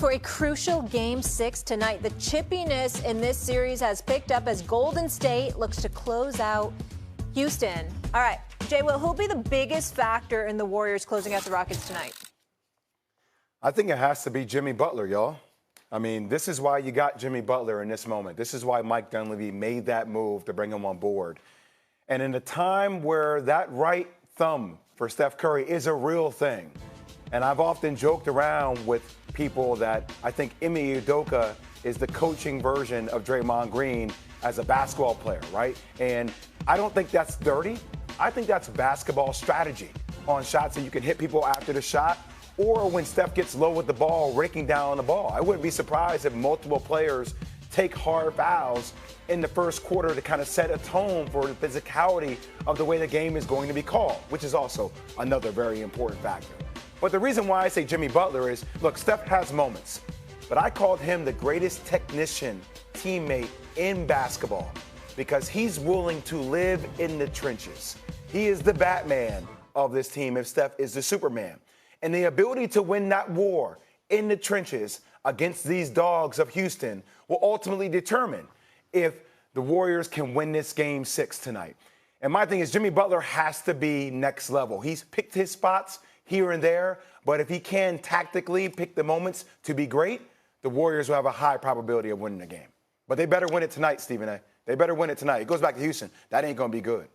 For a crucial Game 6 tonight, the chippiness in this series has picked up as Golden State looks to close out Houston. All right, Jay, who'll be the biggest factor in the Warriors closing out the Rockets tonight? I think it has to be Jimmy Butler, y'all. I mean, this is why you got Jimmy Butler in this moment. This is why Mike Dunleavy made that move to bring him on board. And in a time where that right thumb for Steph Curry is a real thing, and I've often joked around with people that I think Ime Udoka is the coaching version of Draymond Green as a basketball player, right? And I don't think that's dirty. I think that's basketball strategy on shots that you can hit people after the shot, or when Steph gets low with the ball, raking down on the ball. I wouldn't be surprised if multiple players take hard fouls in the first quarter to kind of set a tone for the physicality of the way the game is going to be called, which is also another very important factor. But the reason why I say Jimmy Butler is, look, Steph has moments, but I called him the greatest technician teammate in basketball because he's willing to live in the trenches. He is the Batman of this team if Steph is the Superman. And the ability to win that war in the trenches against these dogs of Houston will ultimately determine if the Warriors can win this Game 6 tonight. And my thing is Jimmy Butler has to be next level. He's picked his spots here and there, but if he can tactically pick the moments to be great, the Warriors will have a high probability of winning the game. But they better win it tonight, Stephen A. They better win it tonight. It goes back to Houston. That ain't going to be good.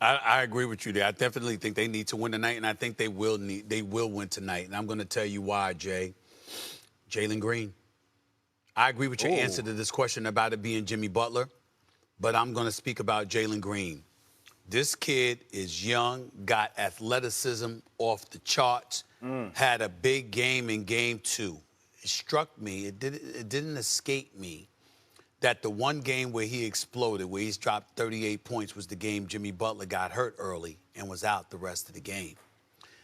I agree with you there. I definitely think they need to win tonight, and I think they will win tonight. And I'm going to tell you why, Jay. Jalen Green. I agree with your answer to this question about it being Jimmy Butler, but I'm going to speak about Jalen Green. This kid is young, got athleticism off the charts, had a big game in Game 2. It struck me, it didn't escape me that the one game where he exploded, where he's dropped 38 points, was the game Jimmy Butler got hurt early and was out the rest of the game.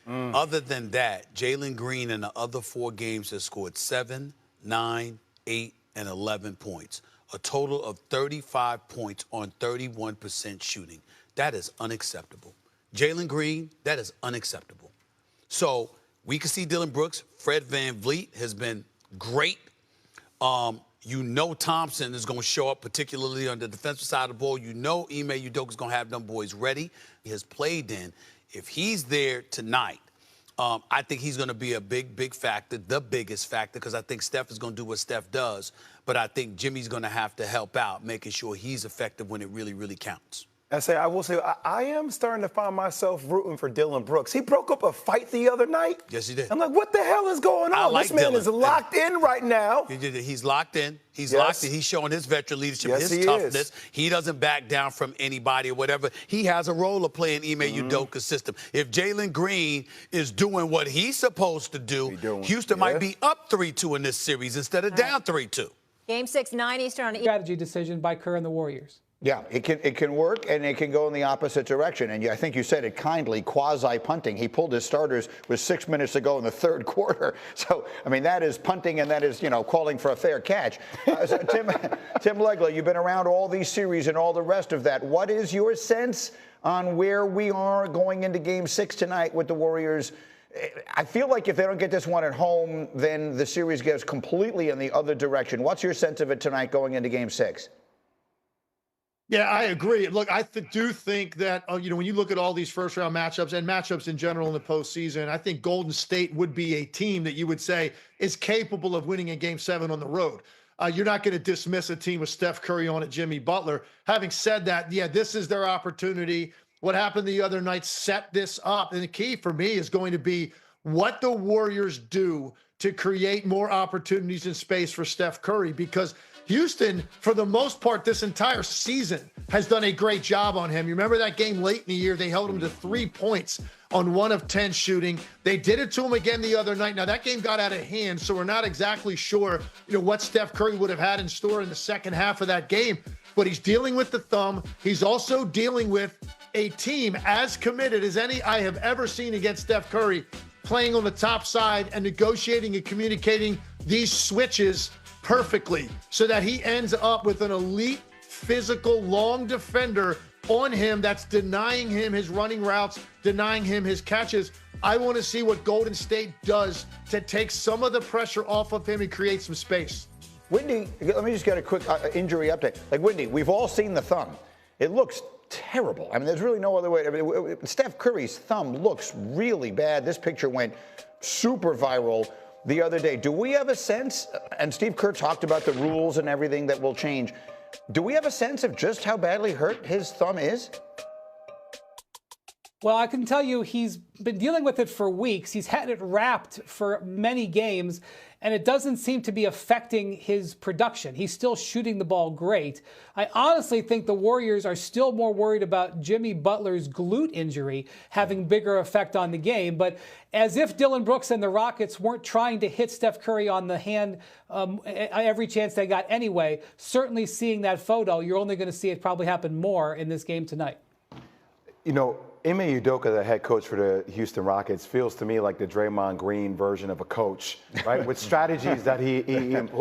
Other than that, Jalen Green in the other 4 games has scored 7, 9, 8, and 11 points. A total of 35 points on 31% shooting. That is unacceptable. Jalen Green, that is unacceptable. So we can see Dylan Brooks. Fred VanVleet has been great. You know Thompson is going to show up, particularly on the defensive side of the ball. You know Ime Udoka is going to have them boys ready. He has played in. If he's there tonight, I think he's going to be a big factor, the biggest factor, because I think Steph is going to do what Steph does. But I think Jimmy's going to have to help out, making sure he's effective when it really counts. I will say, I am starting to find myself rooting for Dylan Brooks. He broke up a fight the other night. Yes, he did. I'm like, what the hell is going on? Like this man Dylan. is locked in right now. He's locked in. He's locked in. He's showing his veteran leadership, his toughness. He doesn't back down from anybody or whatever. He has a role to play in Ime Udoka's system. If Jalen Green is doing what he's supposed to do, Houston might be up 3-2 in this series instead of down 3-2. Game 6, 9 Eastern on strategy decision by Kerr and the Warriors. Yeah, it can work, and it can go in the opposite direction. And I think you said it kindly, quasi-punting. He pulled his starters with 6 minutes to go in the third quarter. So, I mean, that is punting, and that is, calling for a fair catch. So Tim Legler, you've been around all these series and all the rest of that. What is your sense on where we are going into Game 6 tonight with the Warriors? I feel like if they don't get this one at home, then the series goes completely in the other direction. What's your sense of it tonight going into Game 6? Yeah, I agree. Look, I do think that, when you look at all these first-round matchups and matchups in general in the postseason, I think Golden State would be a team that you would say is capable of winning in Game 7 on the road. You're not going to dismiss a team with Steph Curry on it, Jimmy Butler. Having said that, yeah, this is their opportunity. What happened the other night set this up. And the key for me is going to be what the Warriors do to create more opportunities in space for Steph Curry, because Houston, for the most part, this entire season has done a great job on him. You remember that game late in the year? They held him to 3 points on 1 of 10 shooting. They did it to him again the other night. Now, that game got out of hand, so we're not exactly sure, what Steph Curry would have had in store in the second half of that game. But he's dealing with the thumb. He's also dealing with a team as committed as any I have ever seen against Steph Curry, playing on the top side and negotiating and communicating these switches perfectly so that he ends up with an elite, physical, long defender on him that's denying him his running routes, denying him his catches. I want to see what Golden State does to take some of the pressure off of him and create some space. Windy, let me just get a quick injury update. Like, Windy, we've all seen the thumb. It looks terrible. I mean, there's really no other way. I mean, Steph Curry's thumb looks really bad. This picture went super viral the other day. Do we have a sense, and Steve Kerr talked about the rules and everything that will change, do we have a sense of just how badly hurt his thumb is? Well, I can tell you he's been dealing with it for weeks. He's had it wrapped for many games, and it doesn't seem to be affecting his production. He's still shooting the ball great. I honestly think the Warriors are still more worried about Jimmy Butler's glute injury having bigger effect on the game. But as if Dillon Brooks and the Rockets weren't trying to hit Steph Curry on the hand every chance they got anyway, certainly seeing that photo, you're only going to see it probably happen more in this game tonight. You know, Ime Udoka, the head coach for the Houston Rockets, feels to me like the Draymond Green version of a coach, right? With strategies that he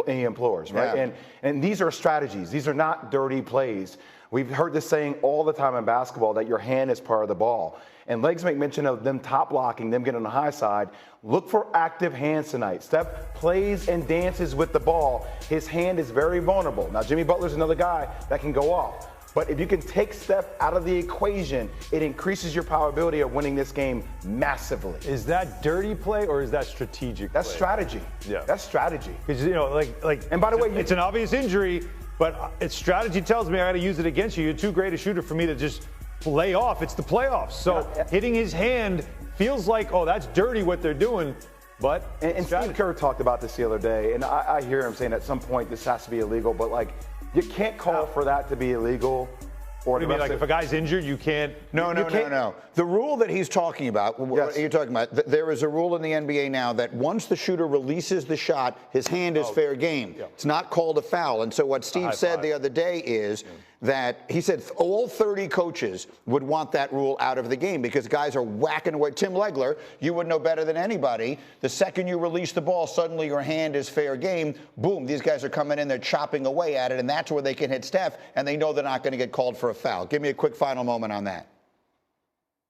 implores, right? Yeah. And these are strategies. These are not dirty plays. We've heard this saying all the time in basketball that your hand is part of the ball. And Legs make mention of them top blocking, them getting on the high side. Look for active hands tonight. Steph plays and dances with the ball. His hand is very vulnerable. Now, Jimmy Butler's another guy that can go off. But if you can take Steph out of the equation, it increases your probability of winning this game massively. Is that dirty play or is that strategic That's play? strategy. Yeah. That's strategy. Because, you know, like, And by the way, it's an obvious injury, but its strategy tells me I got to use it against you. You're too great a shooter for me to just lay off. It's the playoffs. So hitting his hand feels like, oh, that's dirty what they're doing. But and Steve Kerr talked about this the other day, and I hear him saying at some point this has to be illegal, but like, you can't call for that to be illegal. Or what do you mean, like if a guy's injured, you can't? No. The rule that he's talking about, what you're talking about, there is a rule in the NBA now that once the shooter releases the shot, his hand is fair game. Yeah. It's not called a foul. And so what Steve said the other day is that he said all 30 coaches would want that rule out of the game because guys are whacking away. Tim Legler, you would know better than anybody. The second you release the ball, suddenly your hand is fair game. Boom, these guys are coming in, they're chopping away at it, and that's where they can hit Steph, and they know they're not going to get called for a foul. Give me a quick final moment on that.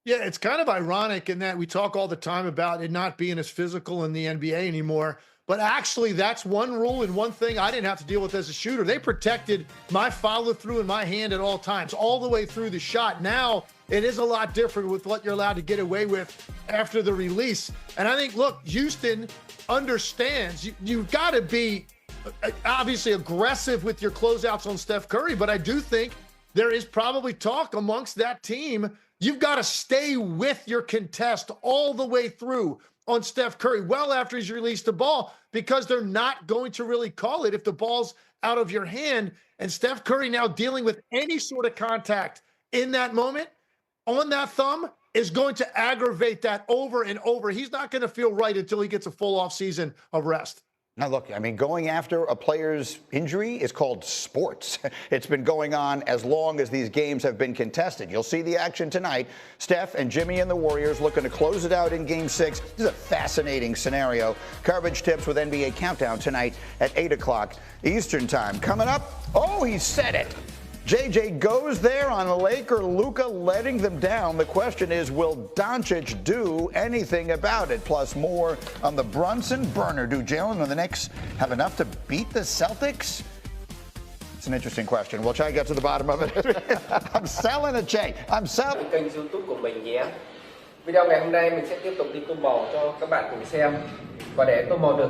Yeah, it's kind of ironic in that we talk all the time about it not being as physical in the NBA anymore. But actually, that's one rule and one thing I didn't have to deal with as a shooter. They protected my follow-through in my hand at all times, all the way through the shot. Now, it is a lot different with what you're allowed to get away with after the release. And I think, look, Houston understands you've got to be obviously aggressive with your closeouts on Steph Curry, but I do think there is probably talk amongst that team. You've got to stay with your contest all the way through on Steph Curry well after he's released the ball because they're not going to really call it if the ball's out of your hand. And Steph Curry now dealing with any sort of contact in that moment on that thumb is going to aggravate that over and over. He's not going to feel right until he gets a full off season of rest. Now, look, I mean, going after a player's injury is called sports. It's been going on as long as these games have been contested. You'll see the action tonight. Steph and Jimmy and the Warriors looking to close it out in Game 6. This is a fascinating scenario. Coverage tips with NBA Countdown tonight at 8 o'clock Eastern Time. Coming up, oh, he said it. JJ goes there on the Laker, Luka letting them down. The question is, will Doncic do anything about it? Plus more on the Brunson burner. Do Jalen and the Knicks have enough to beat the Celtics? It's an interesting question. We'll try to get to the bottom of it. I'm selling it, Jay. I'm selling. Kênh YouTube của mình nhé. Video ngày hôm nay mình sẽ tiếp tục đi tô màu cho các bạn cùng xem. Và để tô màu được